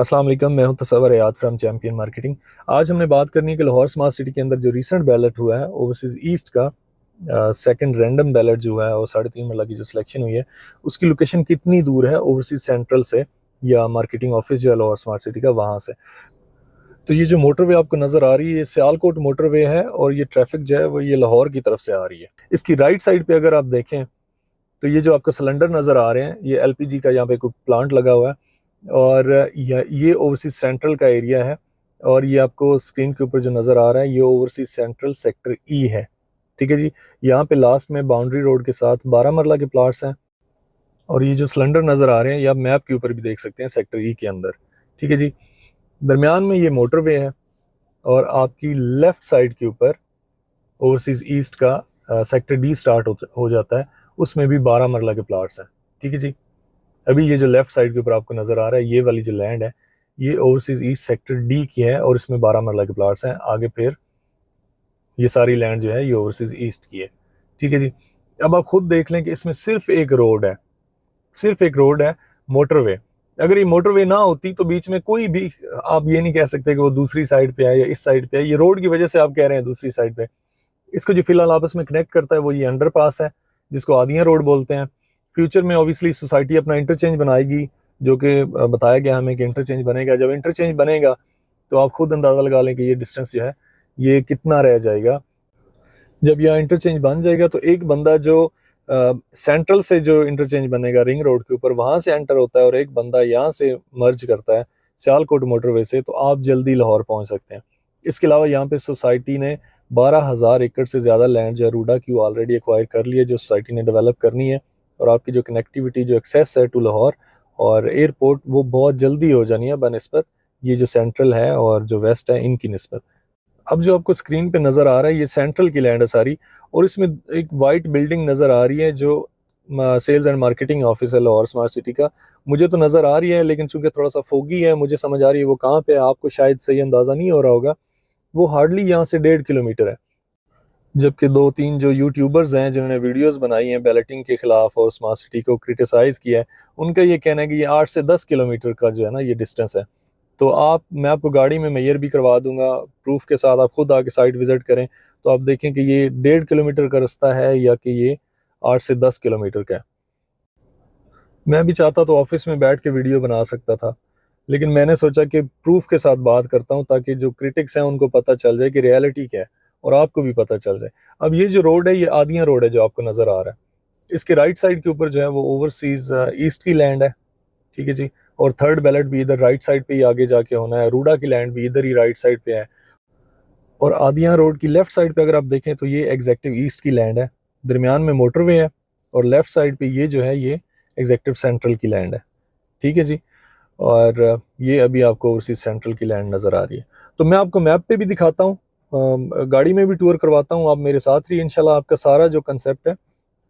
अस्सलाम वालेकुम, मैं हूं तसव्वुर हयात फ्रॉम चैम्पियन मार्केटिंग। आज हमने बात करनी है कि लाहौर स्मार्ट सिटी के अंदर जो रीसेंट बैलेट हुआ है ओवरसीज़ ईस्ट का सेकंड रैंडम बैलेट जो हुआ है और 3.5 मरला की जो सिलेक्शन हुई है उसकी लोकेशन कितनी दूर है ओवरसीज़ सेंट्रल से या मार्केटिंग ऑफिस जो है लाहौर स्मार्ट सिटी का वहाँ से। तो ये जो मोटरवे आपको नज़र आ रही है ये सियालकोट मोटरवे है और ये ट्रैफिक जो है वो ये लाहौर की तरफ से आ रही है। इसकी राइट साइड पे अगर आप देखें तो ये जो आपको सिलेंडर नज़र आ रहे हैं ये एलपीजी का यहाँ पे कोई प्लांट लगा हुआ है और ये ओवरसीज सेंट्रल का एरिया है और ये आपको स्क्रीन के ऊपर जो नज़र आ रहा है ये ओवरसीज सेंट्रल सेक्टर ई है। ठीक है जी, यहाँ पे लास्ट में बाउंड्री रोड के साथ 12 मरला के प्लाट्स हैं और ये जो सिलेंडर नज़र आ रहे हैं ये आप मैप के ऊपर भी देख सकते हैं सेक्टर ई के अंदर। ठीक है जी, दरमियान में ये मोटरवे है और आपकी लेफ़्ट साइड के ऊपर ओवरसीज़ ईस्ट का सेक्टर डी स्टार्ट हो जाता है, उसमें भी 12 मरला के प्लाट्स हैं। ठीक है जी, अभी ये जो लेफ़्ट साइड के ऊपर आपको नज़र आ रहा है ये वाली जो लैंड है ये ओवरसीज़ ईस्ट सेक्टर डी की है और इसमें 12 मरला के प्लाट्स हैं। आगे फिर ये सारी लैंड जो है ये ओवरसीज़ ईस्ट की है। ठीक है जी, अब आप खुद देख लें कि इसमें सिर्फ एक रोड है मोटरवे। अगर ये मोटरवे ना होती तो बीच में कोई भी आप ये नहीं कह सकते कि वो दूसरी साइड पे है या इस साइड पे है। ये रोड की वजह से आप कह रहे हैं दूसरी साइड पे। इसको जो फिलहाल आपस में कनेक्ट करता है वो ये अंडरपास है जिसको आदियाँ रोड बोलते हैं। फ्यूचर में ऑब्वियसली सोसाइटी अपना इंटरचेंज बनाएगी जो कि बताया गया हमें कि इंटरचेंज बनेगा। जब इंटरचेंज बनेगा तो आप खुद अंदाज़ा लगा लें कि ये डिस्टेंस जो है ये कितना रह जाएगा। जब यह इंटरचेंज बन जाएगा तो एक बंदा जो सेंट्रल से जो इंटरचेंज बनेगा रिंग रोड के ऊपर वहाँ से एंटर होता है और एक बंदा यहाँ से मर्ज करता है सियालकोट मोटरवे से, तो आप जल्दी लाहौर पहुँच सकते हैं। इसके अलावा यहाँ पे सोसाइटी ने 12,000 एकड़ से ज़्यादा लैंड जो है रूडा की ऑलरेडी एक्वायर कर ली है जो सोसाइटी ने डेवलप करनी है और आपकी जो कनेक्टिविटी जो एक्सेस है टू लाहौर और एयरपोर्ट वो बहुत जल्दी हो जानी है बनस्बत ये जो सेंट्रल है और जो वेस्ट है इनकी निस्बत। अब जो आपको स्क्रीन पे नज़र आ रहा है ये सेंट्रल की लैंड है सारी और इसमें एक वाइट बिल्डिंग नज़र आ रही है जो सेल्स एंड मार्केटिंग ऑफिस है लाहौर स्मार्ट सिटी का। मुझे तो नज़र आ रही है लेकिन चूंकि थोड़ा सा फोगी है मुझे समझ आ रही है वो कहाँ पे है, आपको शायद सही अंदाज़ा नहीं हो रहा होगा। वो हार्डली यहाँ से 1.5 किलोमीटर है। जबकि 2-3 जो यूट्यूबर्स हैं जिन्होंने वीडियोस बनाई हैं बैलेटिंग के खिलाफ और स्मार्ट सिटी को क्रिटिसाइज़ किया है उनका ये कहना है कि ये 8 से 10 किलोमीटर का जो है ना ये डिस्टेंस है। तो मैं आपको गाड़ी में मेजर भी करवा दूंगा प्रूफ के साथ, आप खुद आके साइट विज़िट करें तो आप देखें कि ये 1.5 किलोमीटर का रास्ता है या कि ये 8 से 10 किलोमीटर का है। मैं भी चाहता तो ऑफिस में बैठ के वीडियो बना सकता था लेकिन मैंने सोचा कि प्रूफ के साथ बात करता हूँ ताकि जो क्रिटिक्स हैं उनको पता चल जाए कि रियलिटी क्या है और आपको भी पता चल जाए। अब ये जो रोड है ये आदियाँ रोड है जो आपको नज़र आ रहा है, इसके राइट साइड के ऊपर जो है वो ओवरसीज़ ईस्ट की लैंड है। ठीक है जी, और थर्ड बैलेट भी इधर राइट साइड पे ही आगे जाके होना है। रूडा की लैंड भी इधर ही राइट साइड पे है और आदियाँ रोड की लेफ्ट साइड पे अगर आप देखें तो ये एग्जेक्टिव ईस्ट की लैंड है, दरमियान में मोटरवे है और लेफ्ट साइड पे ये जो है ये एग्जेक्टिव सेंट्रल की लैंड है। ठीक है जी, और ये अभी आपको ओवरसीज सेंट्रल की लैंड नज़र आ रही है। तो मैं आपको मैप पे भी दिखाता हूँ, गाड़ी में भी टूर करवाता हूँ, आप मेरे साथ ही इंशाल्लाह आपका सारा जो कंसेप्ट है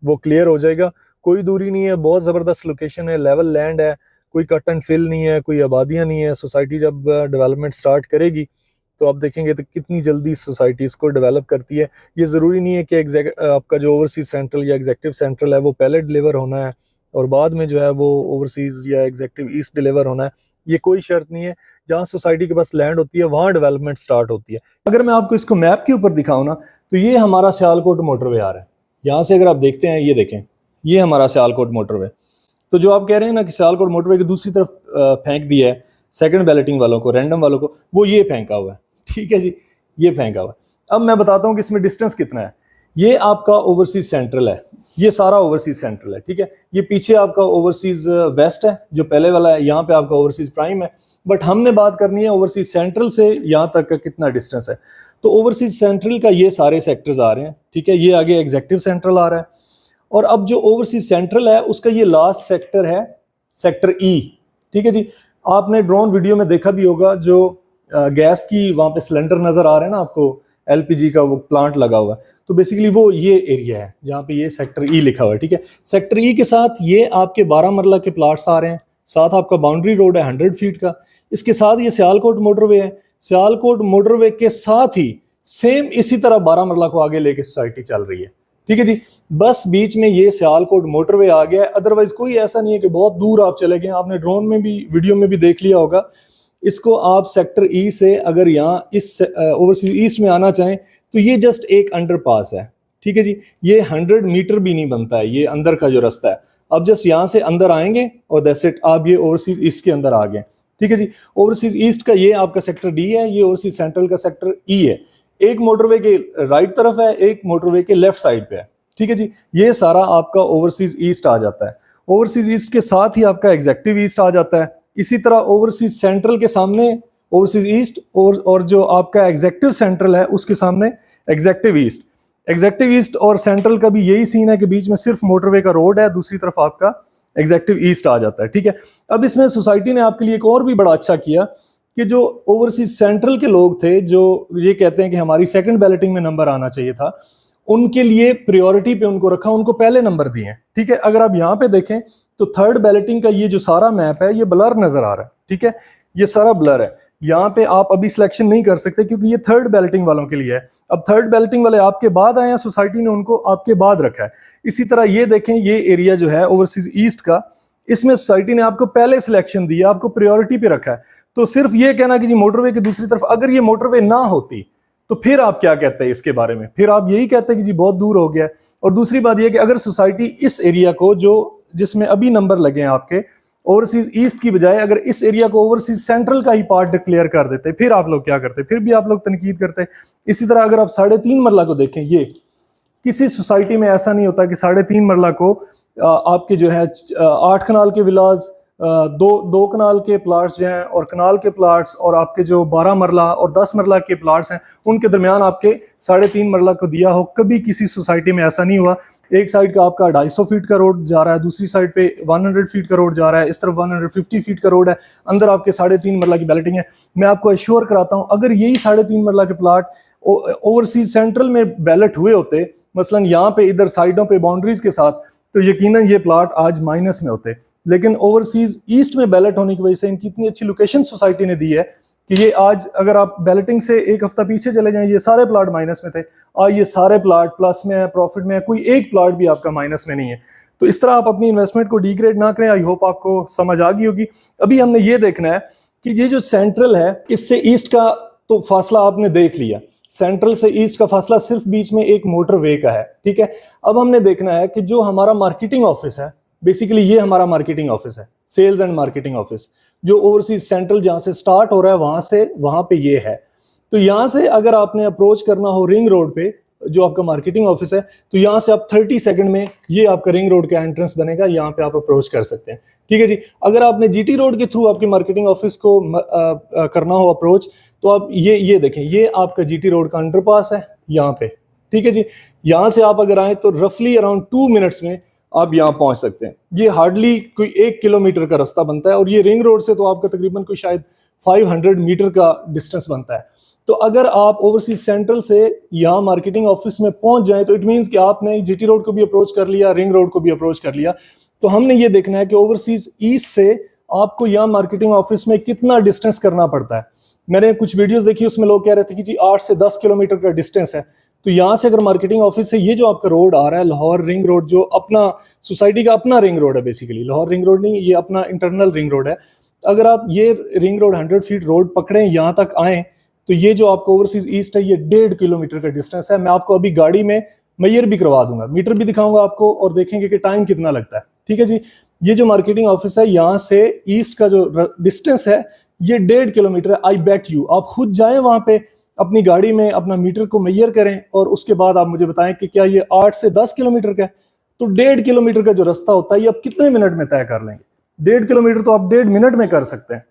वो क्लियर हो जाएगा। कोई दूरी नहीं है, बहुत ज़बरदस्त लोकेशन है, लेवल लैंड है, कोई कट एंड फिल नहीं है, कोई आबादियाँ नहीं है। सोसाइटी जब डेवलपमेंट स्टार्ट करेगी तो आप देखेंगे तो कितनी जल्दी सोसाइटी इसको डेवलप करती है। ये ज़रूरी नहीं है कि आपका जो ओवरसीज सेंट्रल या एग्जेक्टिव सेंट्रल है वो पहले डिलीवर होना है और बाद में जो है वो ओवरसीज या एग्जेक्टिव ईस्ट डिलीवर होना है, ये कोई शर्त नहीं है। जहाँ सोसाइटी के पास लैंड होती है वहाँ डेवलपमेंट स्टार्ट होती है। अगर मैं आपको इसको मैप के ऊपर दिखाऊँ ना तो ये हमारा सियालकोट मोटरवे आ रहा है। यहाँ से अगर आप देखते हैं ये देखें ये हमारा सियालकोट मोटरवे। तो जो आप कह रहे हैं ना कि सियालकोट मोटरवे की दूसरी तरफ फेंक दिया है सेकंड बैलेटिंग वालों को, रैंडम वालों को, वो ये फेंका हुआ है। ठीक है जी, ये फेंका हुआ है। अब मैं बताता हूँ कि इसमें डिस्टेंस कितना है। ये आपका ओवरसीज सेंट्रल है, ये सारा ओवरसीज सेंट्रल है। ठीक है, ये पीछे आपका ओवरसीज वेस्ट है जो पहले वाला है, यहाँ पे आपका ओवरसीज प्राइम है। बट हमने बात करनी है ओवरसीज सेंट्रल से यहाँ तक का कितना डिस्टेंस है। तो ओवरसीज सेंट्रल का ये सारे सेक्टर्स आ रहे हैं। ठीक है, ये आगे एग्जेक्टिव सेंट्रल आ रहा है और अब जो ओवरसीज सेंट्रल है उसका ये लास्ट सेक्टर है सेक्टर ई। ठीक है जी, आपने ड्रोन वीडियो में देखा भी होगा जो गैस की वहाँ पे सिलेंडर नजर आ रहे हैं ना आपको, एलपीजी का वो प्लांट लगा हुआ है। तो बेसिकली वो ये एरिया है जहाँ पे ये सेक्टर ई लिखा हुआ है। ठीक है, सेक्टर ई के साथ ये आपके 12 मरला के प्लाट्स आ रहे हैं, साथ आपका बाउंड्री रोड है 100 फीट का, इसके साथ ये सियालकोट मोटरवे है। सियालकोट मोटरवे के साथ ही सेम इसी तरह 12 मरला को आगे लेके सोसाइटी चल रही है। ठीक है जी, बस बीच में ये सियालकोट मोटरवे आ गया है, अदरवाइज कोई ऐसा नहीं है कि बहुत दूर आप चले गए। आपने ड्रोन में भी वीडियो में भी देख लिया होगा इसको आप सेक्टर ई से अगर यहाँ इस ओवरसीज ईस्ट में आना चाहें तो ये जस्ट एक अंडरपास है, ठीक है जी। ये 100 मीटर भी नहीं बनता है ये अंदर का जो रास्ता है। आप जस्ट यहाँ से अंदर आएंगे और दैट्स इट, आप ये ओवरसीज ईस्ट के अंदर आ गए, ठीक है जी। ओवरसीज ईस्ट का ये आपका सेक्टर डी है, ये ओवरसीज सेंट्रल का सेक्टर ई है। एक मोटरवे के राइट तरफ है, एक मोटरवे के लेफ्ट साइड पे है, ठीक है जी। ये सारा आपका ओवरसीज ईस्ट आ जाता है। ओवरसीज ईस्ट के साथ ही आपका एग्जेक्टिव ईस्ट आ जाता है। इसी तरह ओवरसीज सेंट्रल के सामने ओवरसीज ईस्ट और जो आपका एग्जेक्टिव सेंट्रल है उसके सामने एग्जेक्टिव ईस्ट। एग्जेक्टिव ईस्ट और सेंट्रल का भी यही सीन है कि बीच में सिर्फ मोटरवे का रोड है, दूसरी तरफ आपका एग्जेक्टिव ईस्ट आ जाता है, ठीक है। अब इसमें सोसाइटी ने आपके लिए एक और भी बड़ा अच्छा किया कि जो ओवरसीज सेंट्रल के लोग थे जो ये कहते हैं कि हमारी सेकंड बैलेटिंग में नंबर आना चाहिए था, उनके लिए प्रायोरिटी पे उनको रखा, उनको पहले नंबर दिए, ठीक है। अगर आप यहाँ पे देखें तो थर्ड बैलेटिंग का ये जो सारा मैप है ये ब्लर नजर आ रहा है, ठीक है। ये सारा ब्लर है, यहाँ पे आप अभी सिलेक्शन नहीं कर सकते क्योंकि ये थर्ड बैलेटिंग वालों के लिए है। अब थर्ड बैलेटिंग वाले आपके बाद आए हैं, सोसाइटी ने उनको आपके बाद रखा है। इसी तरह ये देखें, ये एरिया जो है ओवरसीज ईस्ट का, इसमें सोसाइटी ने आपको पहले सिलेक्शन दिया, आपको प्रायोरिटी पे रखा है। तो सिर्फ ये कहना कि जी मोटरवे की दूसरी तरफ अगर ये मोटरवे ना होती तो फिर आप क्या कहते हैं इसके बारे में? फिर आप यही कहते हैं कि जी बहुत दूर हो गया है। और दूसरी बात यह कि अगर सोसाइटी इस एरिया को जो जिसमें अभी नंबर लगे हैं आपके ओवरसीज ईस्ट की बजाय अगर इस एरिया को ओवरसीज सेंट्रल का ही पार्ट डिक्लेयर कर देते, फिर आप लोग क्या करते? फिर भी आप लोग तनकीद करते। इसी तरह अगर आप 3.5 मरला को देखें, ये किसी सोसाइटी में ऐसा नहीं होता कि 3.5 मरला को आपके जो है 8 कनाल के विलाज, दो कनाल के प्लाट्स जो हैं और कनाल के प्लाट्स और आपके जो 12 मरला और 10 मरला के प्लाट्स हैं उनके दरमियान आपके 3.5 मरला को दिया हो। कभी किसी सोसाइटी में ऐसा नहीं हुआ। एक साइड का आपका 250 फीट का रोड जा रहा है, दूसरी साइड पे 100 फीट का रोड जा रहा है, इस तरफ 150 फीट का रोड है, अंदर आपके 3.5 मरला की बैलेटिंग है। मैं आपको एश्योर कराता हूँ अगर यही 3.5 मरला के प्लाट ओवरसीज सेंट्रल में बैलेट हुए होते, मसलन यहाँ पे इधर साइडों पे बाउंड्रीज के साथ, तो यकीनन ये प्लाट आज माइनस में होते। लेकिन ओवरसीज ईस्ट में बैलेट होने की वजह से इनकी इतनी अच्छी लोकेशन सोसाइटी ने दी है कि ये आज अगर आप बैलेटिंग से एक हफ्ता पीछे चले जाएं, ये सारे प्लाट माइनस में थे, आज ये सारे प्लाट प्लस में है, प्रॉफिट में है, कोई एक प्लाट भी आपका माइनस में नहीं है। तो इस तरह आप अपनी इन्वेस्टमेंट को डिग्रेड ना करें। आई होप आपको समझ आ गई होगी। अभी हमने ये देखना है कि ये जो सेंट्रल है इससे ईस्ट का तो फासला आपने देख लिया, सेंट्रल से ईस्ट का फासला सिर्फ बीच में एक मोटरवे का है, ठीक है। अब हमने देखना है कि जो हमारा मार्केटिंग ऑफिस है, बेसिकली ये हमारा मार्केटिंग ऑफिस है, सेल्स एंड मार्केटिंग ऑफिस, जो ओवरसीज सेंट्रल जहां से स्टार्ट हो रहा है वहां से वहां पे ये है। तो यहां से अगर आपने अप्रोच करना हो रिंग रोड पे जो आपका मार्केटिंग ऑफिस है, तो यहाँ से आप 30 सेकंड में ये आपका रिंग रोड का एंट्रेंस बनेगा, यहाँ पे आप अप्रोच कर सकते हैं, ठीक है जी। अगर आपने जीटी रोड के थ्रू आपके मार्केटिंग ऑफिस को करना हो अप्रोच, तो आप ये देखें, ये आपका जीटी रोड का अंडरपास है यहाँ पे, ठीक है जी। यहाँ से आप अगर आए तो रफली अराउंड 2 मिनट्स में आप यहाँ पहुंच सकते हैं। ये हार्डली कोई 1 किलोमीटर का रास्ता बनता है और ये रिंग रोड से तो आपका तकरीबन कोई शायद 500 मीटर का डिस्टेंस बनता है। तो अगर आप ओवरसीज सेंट्रल से यहाँ मार्केटिंग ऑफिस में पहुंच जाएं तो इट मीन्स कि आपने जीटी रोड को भी अप्रोच कर लिया, रिंग रोड को भी अप्रोच कर लिया। तो हमने ये देखना है कि ओवरसीज ईस्ट से आपको यहाँ मार्केटिंग ऑफिस में कितना डिस्टेंस करना पड़ता है। मैंने कुछ वीडियोस देखी, उसमें लोग कह रहे थे कि जी 8 से 10 किलोमीटर का डिस्टेंस है। तो यहाँ से अगर मार्केटिंग ऑफिस से ये जो आपका रोड आ रहा है लाहौर रिंग रोड, जो अपना सोसाइटी का अपना रिंग रोड है, बेसिकली लाहौर रिंग रोड नहीं, ये अपना इंटरनल रिंग रोड है। अगर आप ये रिंग रोड 100 फीट रोड पकड़ें, यहाँ तक आए, तो ये जो आपको ओवरसीज ईस्ट है ये 1.5 किलोमीटर का डिस्टेंस है। मैं आपको अभी गाड़ी में मेजर भी करवा दूंगा, मीटर भी दिखाऊंगा आपको और देखेंगे कि टाइम कितना लगता है, ठीक है जी। ये जो मार्केटिंग ऑफिस है यहाँ से ईस्ट का जो डिस्टेंस है ये 1.5 किलोमीटर है। आई बेट यू, आप खुद जाएं वहां पे अपनी गाड़ी में अपना मीटर को मेजर करें और उसके बाद आप मुझे बताएं कि क्या ये 8 से 10 किलोमीटर का है। तो 1.5 किलोमीटर का जो रास्ता होता है ये आप कितने मिनट में तय कर लेंगे? 1.5 किलोमीटर तो आप 1.5 मिनट में कर सकते हैं।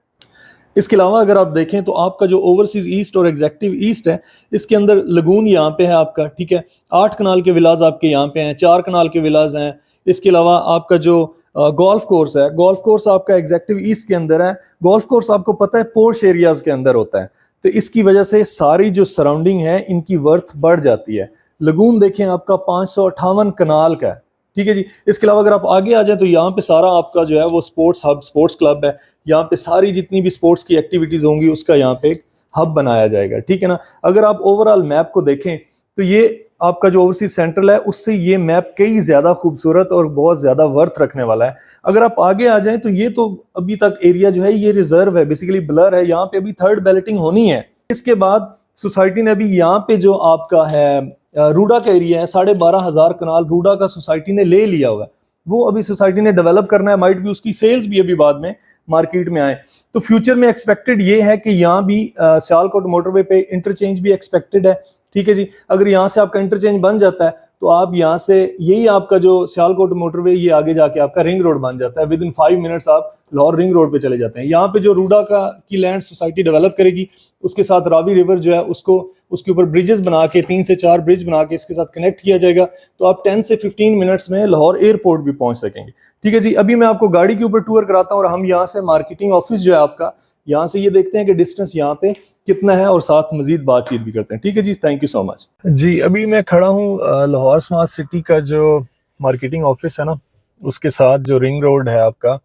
इसके अलावा अगर आप देखें तो आपका जो ओवरसीज ईस्ट और एग्जेक्टिव ईस्ट है, इसके अंदर लगून यहाँ पे है आपका, ठीक है। 8 कनाल के विलाज आपके यहाँ पे हैं, 4 कनाल के विलाज हैं। इसके अलावा आपका जो गोल्फ कोर्स है, गोल्फ कोर्स आपका एग्जेक्टिव ईस्ट के अंदर है। गोल्फ कोर्स आपको पता है पोर्श एरियाज के अंदर होता है, तो इसकी वजह से सारी जो सराउंडिंग है इनकी वर्थ बढ़ जाती है। लगून देखें आपका 558 कनाल का है, ठीक है जी। इसके अलावा अगर आप आगे आ जाए तो यहाँ पे सारा आपका जो है वो स्पोर्ट्स हब, स्पोर्ट्स क्लब है। यहाँ पे सारी जितनी भी स्पोर्ट्स की एक्टिविटीज होंगी उसका यहाँ पे एक हब बनाया जाएगा, ठीक है ना। अगर आप ओवरऑल मैप को देखें तो ये आपका जो ओवरसीज सेंट्रल है उससे ये मैप कई ज्यादा खूबसूरत और बहुत ज्यादा वर्थ रखने वाला है। अगर आप आगे आ जाएं तो ये तो अभी तक एरिया जो है ये रिजर्व है, बेसिकली ब्लर है, यहाँ पे अभी थर्ड बैलेटिंग होनी है। इसके बाद सोसाइटी ने अभी यहाँ पे जो आपका है रूडा का एरिया है, 12,500 कनाल रूडा का सोसाइटी ने ले लिया हुआ है, वो अभी सोसाइटी ने डेवलप करना है। माइट भी उसकी सेल्स भी अभी बाद में मार्केट में आए। तो फ्यूचर में एक्सपेक्टेड ये है कि यहाँ भी सियालकोट मोटरवे पे इंटरचेंज भी एक्सपेक्टेड है। ठीक है जी, अगर यहाँ से आपका इंटरचेंज बन जाता है तो आप यहाँ से यही आपका जो सियालकोट मोटरवे ये आगे जाके आपका रिंग रोड बन जाता है। विद इन 5 मिनट्स आप लाहौर रिंग रोड पे चले जाते हैं। यहाँ पे जो रूडा का की लैंड सोसाइटी डेवलप करेगी, उसके साथ रावी रिवर जो है उसको उसके ऊपर ब्रिजेस बना के 3 से 4 ब्रिज बना के इसके साथ कनेक्ट किया जाएगा, तो आप 10 से 15 मिनट्स में लाहौर एयरपोर्ट भी पहुंच सकेंगे। ठीक है जी, अभी मैं आपको गाड़ी के ऊपर टूर कराता हूँ और हम यहाँ से मार्केटिंग ऑफिस जो है आपका, यहाँ से ये देखते हैं कि डिस्टेंस यहाँ पे कितना है और साथ मजीद बातचीत भी करते हैं। ठीक है जी, थैंक यू सो मच जी। अभी मैं खड़ा हूँ लाहौर स्मार्ट सिटी का जो मार्केटिंग ऑफिस है ना, उसके साथ जो रिंग रोड है आपका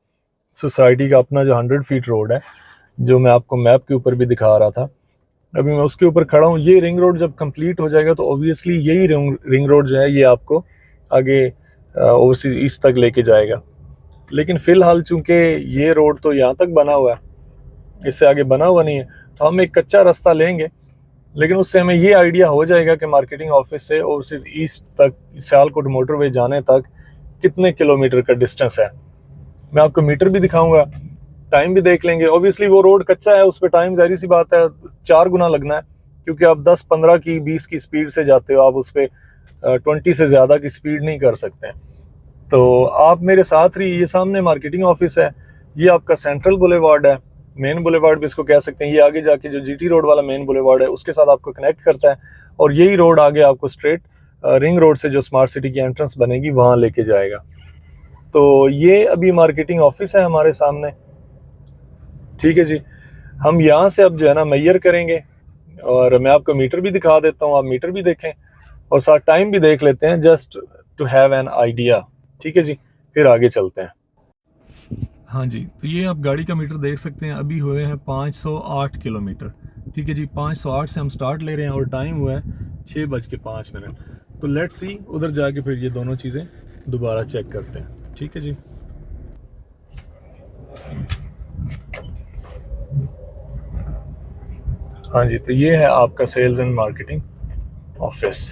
सोसाइटी का अपना जो 100 फीट रोड है, जो मैं आपको मैप के ऊपर भी दिखा रहा था, अभी मैं उसके ऊपर खड़ा हूँ। ये रिंग रोड जब कंप्लीट हो जाएगा तो ऑब्वियसली यही रिंग रोड जो है ये आपको आगे ओवरसीज ईस्ट तक लेके जाएगा। लेकिन फिलहाल चूंकि ये रोड तो यहाँ तक बना हुआ है, इससे आगे बना हुआ नहीं है, तो हम एक कच्चा रास्ता लेंगे, लेकिन उससे हमें ये आइडिया हो जाएगा कि मार्केटिंग ऑफिस से ओवरसीज ईस्ट तक सियालकोट मोटरवे जाने तक कितने किलोमीटर का डिस्टेंस है। मैं आपको मीटर भी दिखाऊंगा, टाइम भी देख लेंगे। ऑब्वियसली वो रोड कच्चा है, उस पर टाइम जाहिर सी बात है 4 गुना लगना है, क्योंकि आप 10, 15 की 20 की स्पीड से जाते हो, आप उस पर 20 से ज़्यादा की स्पीड नहीं कर सकते। तो आप मेरे साथ रहिए। ये सामने मार्केटिंग ऑफिस है, ये आपका सेंट्रल बुलेवार्ड है, मेन बुलेवार्ड भी इसको कह सकते हैं। ये आगे जाके जो जीटी रोड वाला मेन बुलेवार्ड है उसके साथ आपको कनेक्ट करता है, और यही रोड आगे आपको स्ट्रेट रिंग रोड से जो स्मार्ट सिटी की एंट्रेंस बनेगी वहाँ लेके जाएगा। तो ये अभी मार्केटिंग ऑफिस है हमारे सामने। ठीक है जी, हम यहाँ से अब जो है ना मेजर करेंगे, और मैं आपको मीटर भी दिखा देता हूँ, आप मीटर भी देखें और साथ टाइम भी देख लेते हैं, just to have an idea. ठीक है जी, फिर आगे चलते हैं। हाँ जी, तो ये आप गाड़ी का मीटर देख सकते हैं, अभी हुए हैं 508 किलोमीटर। ठीक है जी, 508 से हम स्टार्ट ले रहे हैं और टाइम हुआ है 6:05। तो लेट्स सी, उधर जाके फिर ये दोनों चीज़ें दोबारा चेक करते हैं। ठीक है जी। हाँ जी, तो ये है आपका सेल्स एंड मार्केटिंग ऑफिस।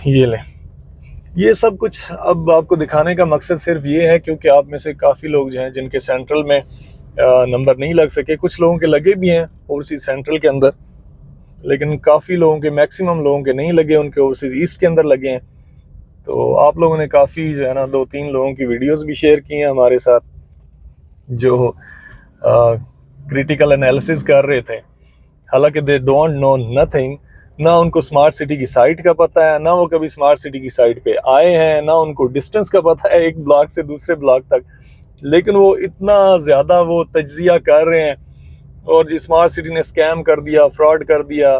ये लें, ये सब कुछ अब आपको दिखाने का मकसद सिर्फ ये है क्योंकि आप में से काफ़ी लोग जो हैं जिनके सेंट्रल में नंबर नहीं लग सके, कुछ लोगों के लगे भी हैं ओवरसीज सेंट्रल के अंदर, लेकिन काफ़ी लोगों के, मैक्सिमम लोगों के नहीं लगे, उनके ओवरसीज ईस्ट के अंदर लगे हैं। तो आप लोगों ने काफ़ी जो है ना 2-3 लोगों की वीडियोस भी शेयर की हैं हमारे साथ, जो क्रिटिकल एनालिसिस कर रहे थे, हालांकि दे डोंट नो नथिंग। ना उनको स्मार्ट सिटी की साइट का पता है, ना वो कभी स्मार्ट सिटी की साइट पे आए हैं, ना उनको डिस्टेंस का पता है एक ब्लॉक से दूसरे ब्लॉक तक, लेकिन वो इतना ज़्यादा वो तज्जिया कर रहे हैं और स्मार्ट सिटी ने स्कैम कर दिया, फ्रॉड कर दिया,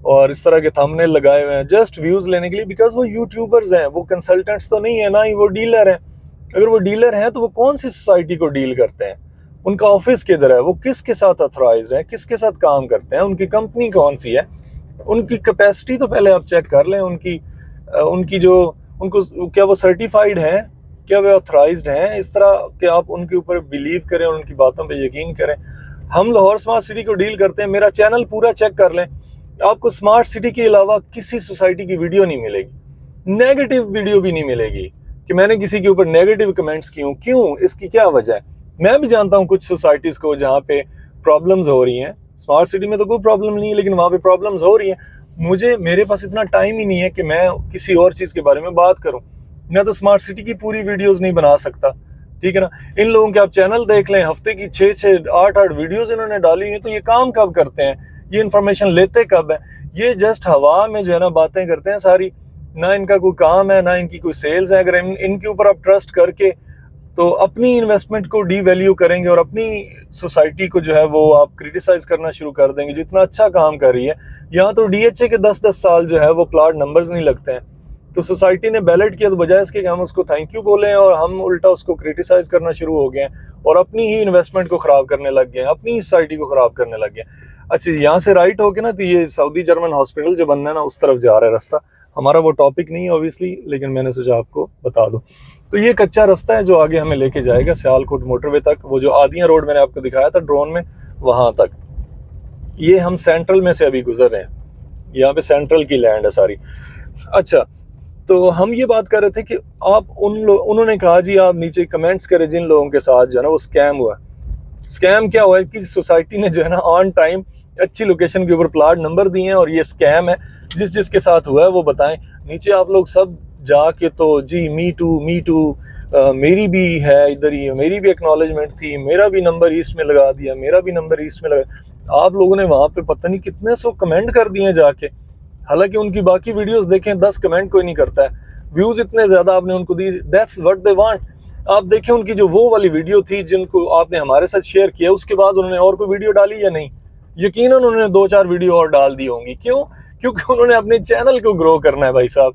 और इस तरह के थंबनेल लगाए हुए हैं जस्ट व्यूज़ लेने के लिए, बिकॉज वो यूट्यूबर्स हैं, वो कंसल्टेंट्स तो नहीं है, ना ही वो डीलर हैं। अगर वो डीलर हैं तो वो कौन सी सोसाइटी को डील करते हैं, उनका ऑफिस किधर है, वो किसके साथ अथॉराइज्ड है, किसके साथ काम करते हैं, उनकी कंपनी कौन सी है, उनकी कैपेसिटी तो पहले आप चेक कर लें। उनकी जो उनको क्या वो सर्टिफाइड है, क्या वे ऑथराइज्ड हैं, इस तरह कि आप उनके ऊपर बिलीव करें और उनकी बातों पे यकीन करें। हम लाहौर स्मार्ट सिटी को डील करते हैं, मेरा चैनल पूरा चेक कर लें, आपको स्मार्ट सिटी के अलावा किसी सोसाइटी की वीडियो नहीं मिलेगी, नेगेटिव वीडियो भी नहीं मिलेगी कि मैंने किसी के ऊपर नेगेटिव कमेंट्स किए। क्यों, इसकी क्या वजह है? मैं भी जानता हूँ कुछ सोसाइटीज को जहाँ पे प्रॉब्लम्स हो रही हैं, स्मार्ट सिटी में तो कोई प्रॉब्लम नहीं है, लेकिन वहाँ पे प्रॉब्लम्स हो रही हैं। मेरे पास इतना टाइम ही नहीं है कि मैं किसी और चीज़ के बारे में बात करूँ। मैं तो स्मार्ट सिटी की पूरी वीडियोस नहीं बना सकता, ठीक है ना। इन लोगों के आप चैनल देख लें, हफ्ते की 6-6, 8-8 वीडियोस इन्होंने डाली हुई, तो ये काम कब करते हैं, ये इन्फॉर्मेशन लेते कब है? ये जस्ट हवा में जो है ना बातें करते हैं सारी, ना इनका कोई काम है, ना इनकी कोई सेल्स है। अगर इनके ऊपर आप ट्रस्ट करके तो अपनी इन्वेस्टमेंट को डीवैल्यू करेंगे और अपनी सोसाइटी को जो है वो आप क्रिटिसाइज करना शुरू कर देंगे जो इतना अच्छा काम कर रही है। यहाँ तो डीएचए के 10-10 साल जो है वो प्लॉट नंबर्स नहीं लगते हैं। तो सोसाइटी ने बैलेट किया, तो बजाय इसके कि हम उसको थैंक यू बोलें और हम उल्टा उसको क्रिटिसाइज करना शुरू हो गए हैं और अपनी ही इन्वेस्टमेंट को ख़राब करने लग गए हैं, अपनी ही सोसाइटी को ख़राब करने लग गए हैं। अच्छा, यहाँ से राइट होके ना तो ये सऊदी जर्मन हॉस्पिटल जो बनना है ना, उस तरफ जा रहा है रास्ता। हमारा वो टॉपिक नहीं है ऑब्वियसली, लेकिन मैंने सोचा आपको बता दूं। तो ये कच्चा रास्ता है जो आगे हमें लेके जाएगा सियालकोट मोटरवे तक। वो जो आदियाँ रोड मैंने आपको दिखाया था ड्रोन में, वहां तक। ये हम सेंट्रल में से अभी गुजर रहे हैं, यहाँ पे सेंट्रल की लैंड है सारी। अच्छा, तो हम ये बात कर रहे थे कि आप उन्होंने कहा जी आप नीचे कमेंट्स करें जिन लोगों के साथ जो है ना वो स्कैम हुआ। स्कैम क्या हुआ है कि सोसाइटी ने जो है ना ऑन टाइम अच्छी लोकेशन के ऊपर प्लाट नंबर दिए हैं और ये स्कैम है। जिस जिसके साथ हुआ है वो बताएं। नीचे आप लोग सब जाके तो जी मी टू मेरी भी है इधर ही, मेरी भी एक्नॉलेजमेंट थी, मेरा भी नंबर ईस्ट में लगा दिया, मेरा भी नंबर ईस्ट में लगा। आप लोगों ने वहां पे पता नहीं कितने सौ कमेंट कर दिए जाके। हालांकि उनकी बाकी वीडियोस देखें 10 कमेंट कोई नहीं करता है, व्यूज इतने ज्यादा आपने उनको दी। That's what they want. आप देखें उनकी जो वो वाली वीडियो थी जिनको आपने हमारे साथ शेयर किया, उसके बाद उन्होंने और कोई वीडियो डाली या नहीं? यकीनन उन्होंने 2-4 वीडियो और डाल दी होंगी। क्यों? क्योंकि उन्होंने अपने चैनल को ग्रो करना है भाई साहब।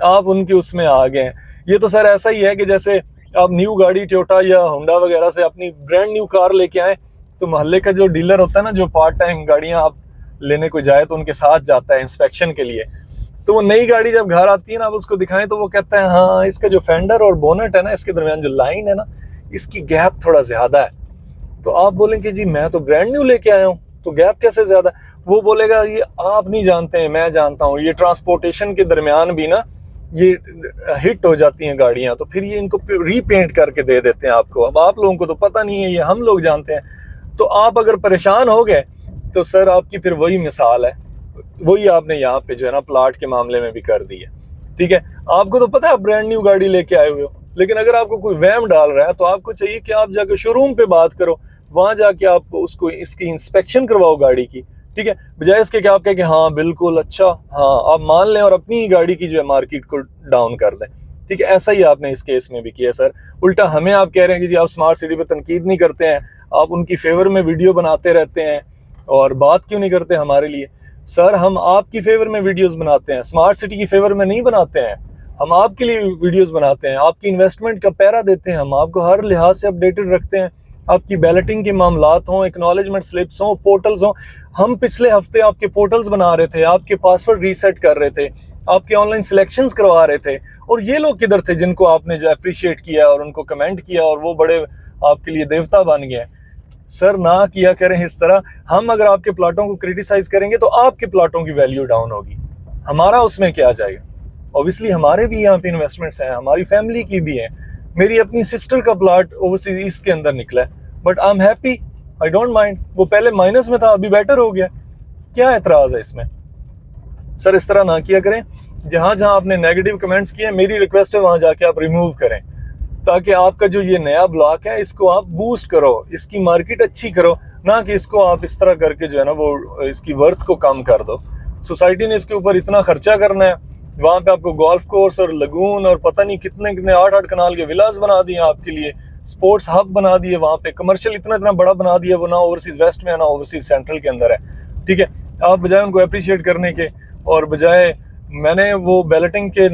आप उनके उसमें आ गए हैं। ये तो सर ऐसा ही है कि जैसे आप न्यू गाड़ी टोयोटा या होंडा वगैरह से अपनी ब्रांड न्यू कार लेके आए, तो मोहल्ले का जो डीलर होता है ना, जो पार्ट टाइम गाड़ियां आप लेने को जाए तो उनके साथ जाता है इंस्पेक्शन के लिए। तो वो नई गाड़ी जब घर आती है ना, आप उसको दिखाएं तो वो कहता है हाँ इसका जो फेंडर और बोनट है ना, इसके दरमियान जो लाइन है ना, इसकी गैप थोड़ा ज्यादा है। तो आप बोलेंगे जी मैं तो ब्रांड न्यू लेके आया हूँ, तो गैप कैसे ज्यादा? वो बोलेगा ये आप नहीं जानते हैं, मैं जानता हूँ। ये ट्रांसपोर्टेशन के दरमियान भी ना ये हिट हो जाती हैं गाड़ियां, तो फिर ये इनको रीपेंट करके दे देते हैं आपको। अब आप लोगों को तो पता नहीं है, ये हम लोग जानते हैं। तो आप अगर परेशान हो गए तो सर आपकी फिर वही मिसाल है, वही आपने यहाँ पे जो है ना प्लाट के मामले में भी कर दी है। ठीक है, आपको तो पता है आप ब्रांड न्यू गाड़ी लेके आए हुए हो, लेकिन अगर आपको कोई वहम डाल रहा है तो आपको चाहिए कि आप जाके शोरूम पे बात करो, वहां जाके आप उसको इसकी इंस्पेक्शन करवाओ गाड़ी की। ठीक है, बजाय इसके कि आप कहें कि हाँ बिल्कुल अच्छा, हाँ आप मान लें और अपनी ही गाड़ी की जो है मार्केट को डाउन कर दें। ठीक है, ऐसा ही आपने इस केस में भी किया सर। उल्टा हमें आप कह रहे हैं कि जी आप स्मार्ट सिटी पे तनकीद नहीं करते हैं, आप उनकी फेवर में वीडियो बनाते रहते हैं और बात क्यों नहीं करते हमारे लिए? सर हम आपकी फेवर में वीडियोस बनाते हैं, स्मार्ट सिटी की फेवर में नहीं बनाते हैं। हम आपके लिए वीडियोस बनाते हैं, आपकी इन्वेस्टमेंट का पैरा देते हैं, हम आपको हर लिहाज से अपडेटेड रखते हैं। आपकी बैलेटिंग के मामलात हों, एक्नॉलेजमेंट स्लिप्स हों, पोर्टल्स हों। हम पिछले हफ्ते आपके पोर्टल्स बना रहे थे, आपके पासवर्ड रीसेट कर रहे थे, आपके ऑनलाइन सिलेक्शंस करवा रहे थे। और ये लोग किधर थे जिनको आपने जो अप्रिशिएट किया और उनको कमेंट किया और वो बड़े आपके लिए देवता बन गए? सर ना किया करें इस तरह। हम अगर आपके प्लाटों को क्रिटिसाइज करेंगे तो आपके प्लाटों की वैल्यू डाउन होगी, हमारा उसमें क्या जाएगा? ऑब्वियसली हमारे भी यहाँ पे इन्वेस्टमेंट्स हैं, हमारी फैमिली की भी है। मेरी अपनी सिस्टर का प्लाट ओवरसीज ईस्ट के अंदर निकला है, but I am happy, I don't mind. वो पहले माइनस में था, अभी बेटर हो गया, क्या एतराज है इसमें? सर इस तरह ना किया करें। जहां जहां आपने नेगेटिव कमेंट्स किए, मेरी रिक्वेस्ट है वहां जाके आप रिमूव करें, ताकि आपका जो ये नया ब्लॉक है इसको आप बूस्ट करो, इसकी मार्केट अच्छी करो, ना कि इसको आप इस तरह करके जो है ना वो इसकी वर्थ को कम कर दो। सोसाइटी ने इसके ऊपर इतना खर्चा करना है, वहां पे आपको गोल्फ कोर्स और लगून और पता नहीं कितने कितने 8-8 कनाल के विलास बना दिए आपके लिए, स्पोर्ट्स हब बना दिए, वहां पे कमर्शियल इतना इतना बड़ा बना दिया, वो ना ओवरसीज वेस्ट में है ना ओवरसीज सेंट्रल के अंदर है। ठीक है, आप बजाय उनको अप्रिशिएट करने के और बजाय, मैंने वो बैलेटिंग के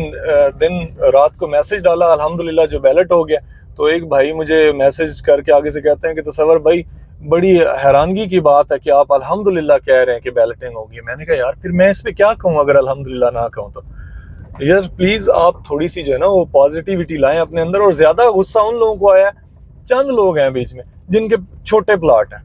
दिन रात को मैसेज डाला, अल्हम्दुलिल्लाह जो बैलेट हो गया। तो एक भाई मुझे मैसेज करके आगे से कहते हैं कि तसव्वुर भाई बड़ी हैरानगी की बात है कि आप अल्हम्दुलिल्लाह कह रहे हैं कि बैलेटिंग होगी। मैंने कहा यार फिर मैं इस पे क्या कहूँ अगर अल्हम्दुलिल्लाह ना कहूँ तो? यार प्लीज आप थोड़ी सी जो है ना वो पॉजिटिविटी लाएं अपने अंदर। और ज्यादा गुस्सा उन लोगों को आया, चंद लोग हैं बीच में जिनके छोटे प्लाट हैं,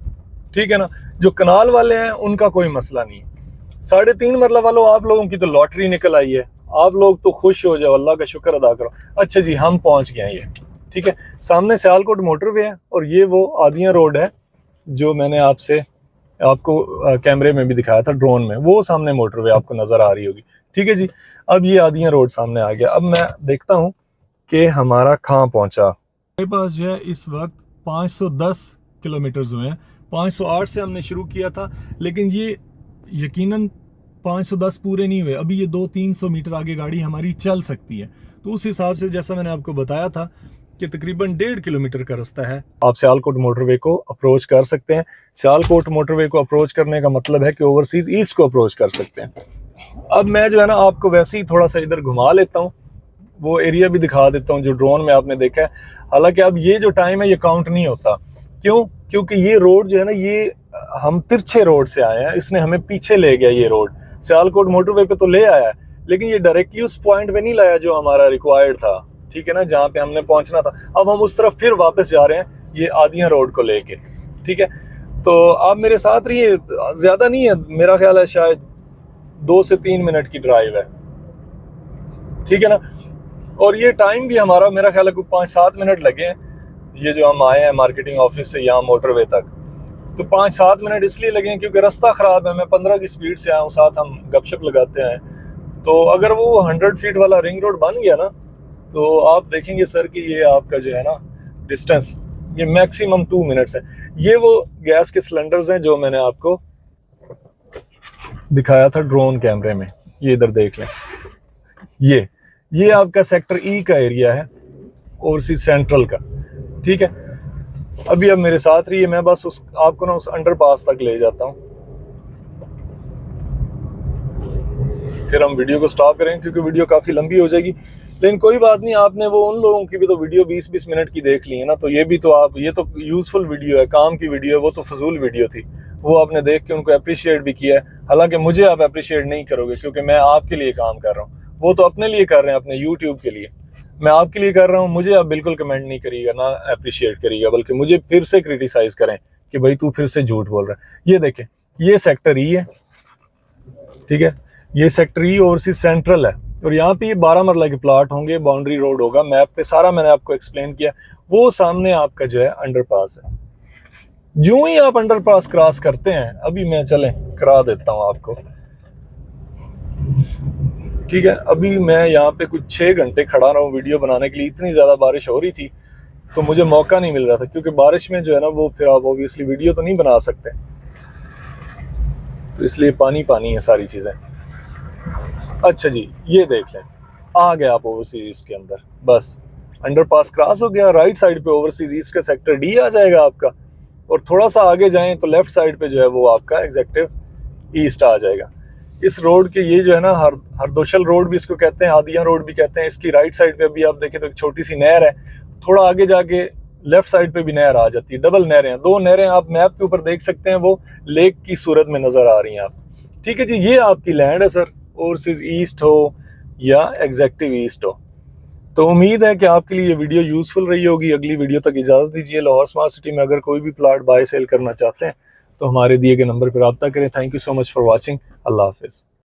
ठीक है ना, जो कनाल वाले हैं उनका कोई मसला नहीं है। 3.5 मरला वालों, आप लोगों की तो लॉटरी निकल आई है, आप लोग तो खुश हो जाओ, अल्लाह का शुक्र अदा करो। अच्छा जी, हम पहुंच गए हैं ये, ठीक है। सामने सियालकोट मोटरवे है और ये वो आदियाँ रोड है जो मैंने आपको कैमरे में भी दिखाया था, ड्रोन में, वो सामने मोटरवे आपको नजर आ रही होगी, ठीक है जी। अब ये आदियाँ रोड सामने आ गया। अब मैं देखता हूँ कि हमारा कहाँ पहुंचा। मेरे पास जो है इस वक्त 510 किलोमीटर हुए हैं। 508 से हमने शुरू किया था, लेकिन ये यकीनन 510 पूरे नहीं हुए, अभी ये 200-300 मीटर आगे गाड़ी हमारी चल सकती है। तो उस हिसाब से जैसा मैंने आपको बताया था कि तकरीबन 1.5 किलोमीटर का रास्ता है, आप सियालकोट मोटरवे को अप्रोच कर सकते हैं। सियालकोट मोटरवे को अप्रोच करने का मतलब है कि ओवरसीज ईस्ट को अप्रोच कर सकते हैं। अब मैं जो है ना आपको वैसे ही थोड़ा सा इधर घुमा लेता हूँ, वो एरिया भी दिखा देता हूँ जो ड्रोन में आपने देखा है। हालांकि अब ये जो टाइम है ये काउंट नहीं होता, क्यों? क्योंकि ये रोड जो है ना, ये हम तिरछे रोड से आए हैं, इसने हमें पीछे ले गया। ये रोड सियालकोट मोटरवे पे तो ले आया है, लेकिन ये डायरेक्टली उस पॉइंट पे नहीं लाया जो हमारा रिक्वायर्ड था, ठीक है ना, जहाँ पे हमने पहुंचना था। अब हम उस तरफ फिर वापस जा रहे हैं ये आदियाँ रोड को लेके, ठीक है। तो आप मेरे साथ रहिए, ज़्यादा नहीं है, मेरा ख्याल है शायद 2 से 3 मिनट की ड्राइव है, ठीक है ना। और ये टाइम भी हमारा, मेरा ख्याल है कोई 5-7 मिनट लगे हैं, ये जो हम आए हैं मार्केटिंग ऑफिस से यहाँ मोटरवे तक। तो 5-7 मिनट इसलिए लगे हैं क्योंकि रास्ता ख़राब है, मैं 15 की स्पीड से आया हूँ, साथ हम गपशप लगाते हैं। तो अगर वो 100 फीट वाला रिंग रोड बन गया ना, तो आप देखेंगे सर कि ये आपका जो है ना डिस्टेंस, ये मैक्सिमम 2 मिनट्स है। ये वो गैस के सिलेंडर्स हैं जो मैंने आपको दिखाया था ड्रोन कैमरे में, ये इधर देख लें। ये आपका सेक्टर ई का एरिया है, ओवरसीज सेंट्रल का, ठीक है। अभी अब मेरे साथ रहिए, मैं बस आपको ना उस अंडरपास तक ले जाता हूँ, फिर हम वीडियो को स्टॉप करें क्योंकि वीडियो काफ़ी लंबी हो जाएगी। लेकिन कोई बात नहीं, आपने वो उन लोगों की भी तो वीडियो 20-20 मिनट की देख ली है ना, तो ये भी तो आप, ये तो यूज़फुल वीडियो है, काम की वीडियो है, वो तो फजूल वीडियो थी, वो आपने देख के उनको अप्रिशिएट भी किया है। हालांकि मुझे आप अप्रिशिएट नहीं करोगे क्योंकि मैं आपके लिए काम कर रहा हूँ, वो तो अपने लिए कर रहे हैं, अपने यूट्यूब के लिए, मैं आपके लिए कर रहा हूँ। मुझे आप बिल्कुल कमेंट नहीं करिएगा, ना अप्रिशिएट करिएगा, बल्कि मुझे फिर से क्रिटिसाइज करें कि भाई तू फिर से झूठ बोल रहा है। ये देखें, ये सेक्टर ई है, ठीक है, ये सेक्टर ई ओवरसीज सेंट्रल है, और यहाँ पे ये 12 मरला के प्लाट होंगे, बाउंड्री रोड होगा, मैप पे सारा मैंने आपको एक्सप्लेन किया। वो सामने आपका जो है अंडरपास है। जो ही आप अंडरपास क्रॉस करते हैं, अभी मैं चलें करा देता हूँ आपको, ठीक है। अभी मैं यहाँ पे कुछ 6 घंटे खड़ा रहा हूँ वीडियो बनाने के लिए, इतनी ज़्यादा बारिश हो रही थी तो मुझे मौका नहीं मिल रहा था, क्योंकि बारिश में जो है ना वो फिर आप ऑब्वियसली वीडियो तो नहीं बना सकते, तो इसलिए पानी पानी है सारी चीज़ें। अच्छा जी, ये देख लें, आ गए आप ओवरसीज ईस्ट के अंदर, बस अंडरपास क्रॉस हो गया, राइट साइड पे ओवरसीज ईस्ट का सेक्टर डी आ जाएगा आपका, और थोड़ा सा आगे जाएं तो लेफ्ट साइड पे जो है वो आपका एग्जेक्टिव ईस्ट आ जाएगा। इस रोड के, ये जो है ना हरदोशल रोड भी इसको कहते हैं, आदियाँ रोड भी कहते हैं, इसकी राइट साइड पे अभी आप देखें तो एक छोटी सी नहर है, थोड़ा आगे जाके लेफ्ट साइड पे भी नहर आ जाती है, डबल नहरें हैं, 2 नहरें आप मैप के ऊपर देख सकते हैं, वो लेक की सूरत में नजर आ रही हैं आप, ठीक है जी। ये आपकी लैंड है सर, ओवरसीज ईस्ट हो या एग्जेक्टिव ईस्ट हो। तो उम्मीद है कि आपके लिए ये वीडियो यूजफुल रही होगी। अगली वीडियो तक इजाज़त दीजिए। लाहौर स्मार्ट सिटी में अगर कोई भी प्लाट बाय सेल करना चाहते हैं तो हमारे दिए गए नंबर पर रब्ता करें। Thank you so much for watching. अल्लाह हाफिज़।